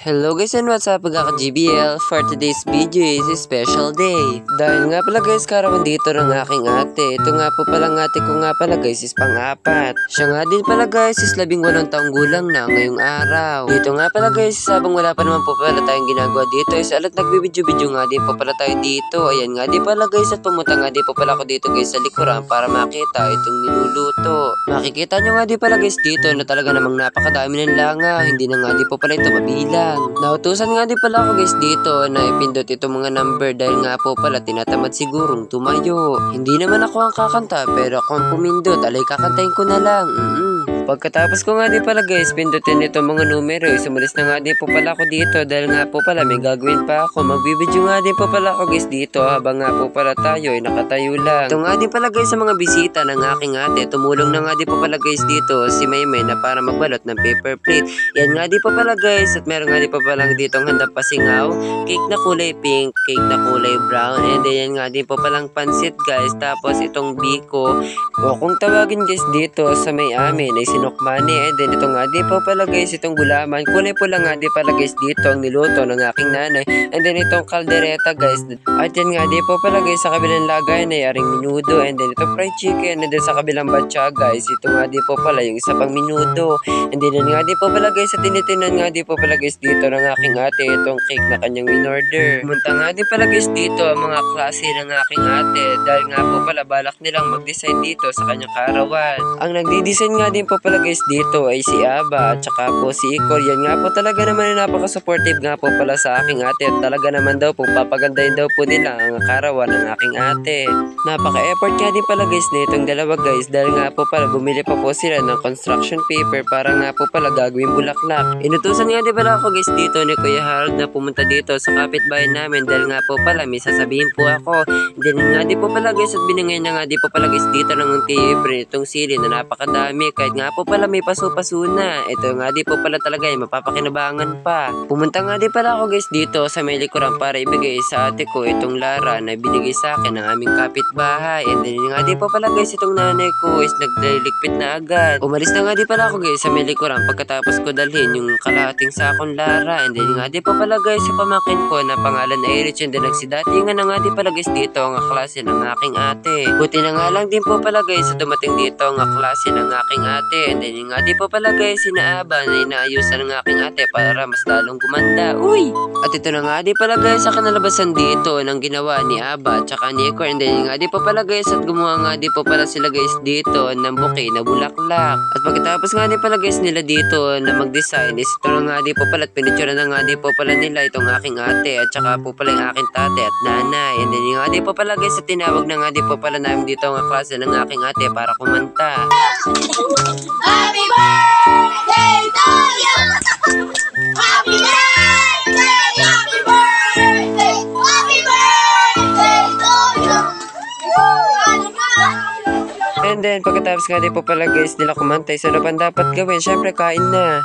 Hello guys and what's up, GBL. For today's video is a special day. Dahil nga pala guys, karawan dito ng aking ate. Ito nga po pala ate ko nga pala guys is pang-apat. Siya nga din pala guys is 18 taong gulang na ngayong araw. Dito nga pala guys, sabang wala pa naman po pala tayong ginagawa dito is alat nagbibidyo-video nga din po pala tayo dito. Ayan nga din pala guys at pumunta nga din po pala ako dito guys sa likuran para makita itong niluluto. Makikita nyo nga din pala guys dito na talaga namang napakadami ng langa. Hindi na nga din po pala ito mabilang. Nautusan nga din pala ako guys dito na ipindot itong mga number dahil nga po pala tinatamad sigurong tumayo. Hindi naman ako ang kakanta pero kung pumindot alay kakantayin ko na lang. Pagkatapos ko nga din pala guys pindutin itong mga numero, sumalis na nga din po pala ako dito dahil nga po pala may gagawin pa ako. Magbibideo nga din po pala ako guys dito habang nga po pala tayo ay nakatayo lang. Ito nga din pala guys sa mga bisita ng aking ate. Tumulong na nga din po pala guys dito si Maymay na para magbalot ng paper plate. Yan nga din po pala guys at meron nga din po pala dito ang handang pasingaw, cake na kulay pink, cake na kulay brown, and then yan nga din po palang pansit guys. Tapos itong biko o kung tawagin guys dito sa may amin ay sinukmani, and then ito nga din po pala guys itong gulaman, kulay pula nga din pala guys dito ang niluto ng aking nanay, and then itong kaldereta guys, at yan nga din po pala guys sa kabilang lagay na aring minudo, and then itong fried chicken, and then sa kabilang batya guys ito nga din po pala yung isa pang minudo, and then yan nga din po pala guys sa tinitinan nga din po pala guys dito ng aking ate itong cake na kanyang in-order. Pumunta nga din pala guys dito ang mga klase ng aking ate dahil nga po pala balak nilang mag-design dito sa kanyang karawan. Ang nagdi-design nga din po pala guys dito ay si Aba at saka po si Ikor. Yan nga po talaga naman ay napaka-supportive nga po pala sa aking ate at talaga naman daw po papagandahin daw po nila ang karawan ng aking ate. Napaka-effort nga din pala guys na itong dalawa guys dahil nga po pala bumili pa po sila ng construction paper para nga po pala gagawin bulaklak. Inutusan nga din pala ako guys dito ni Kuya Harold na pumunta dito sa kapitbahay namin dahil nga po pala may sasabihin po ako. Then nga din po pala guys at binigay na nga din po pala guys dito ng unti itong sili na napakadami kahit nga po pala may paso-paso na. Ito nga din po pala talaga ay mapapakinabangan pa. Pumunta nga din pala ako guys dito sa may likuran para ibigay sa ate ko itong Lara na binigay sa akin ng aming kapitbahay, and then nga din po pala guys itong nanay ko is nagliligpit na agad. Umalis na nga din pala ako guys sa may likuran pagkatapos ko dalhin yung kalahating sakong Lara, and then nga din po pala guys sa pamakin ko na pangalan na Erich, and then nagsidati nga na nga din pala guys dito ang klase ng aking ate. Buti na nga lang din po pala guys sa dumating dito ang klase ng aking ate, and then nga din po pala guys sinaaba na inaayusan ng aking ate para mas lalong gumanda. Uy! At ito na nga din pala guys sa kanalabasan dito ng ginawa ni Aba at saka ni Ekor, and then nga din po pala guys at gumawa nga din po pala sila guys dito ng bouquet na bulaklak. At pagkatapos nga din pala guys nila dito na mag-design is ito na nga din po pala at pinicture na nga din po pala nila itong aking ate at saka po pala yung aking tate at nanay, and then nga din po pala guys at tinawag na nga din po pala namin dito ang klase ng aking ate para kumanta. Happy birthday to you! Happy birthday! Happy birthday! Happy birthday to you! And then pagkatapos nga din po pala guys nila kumanta, so ano pang dapat gawin? Syempre kain na.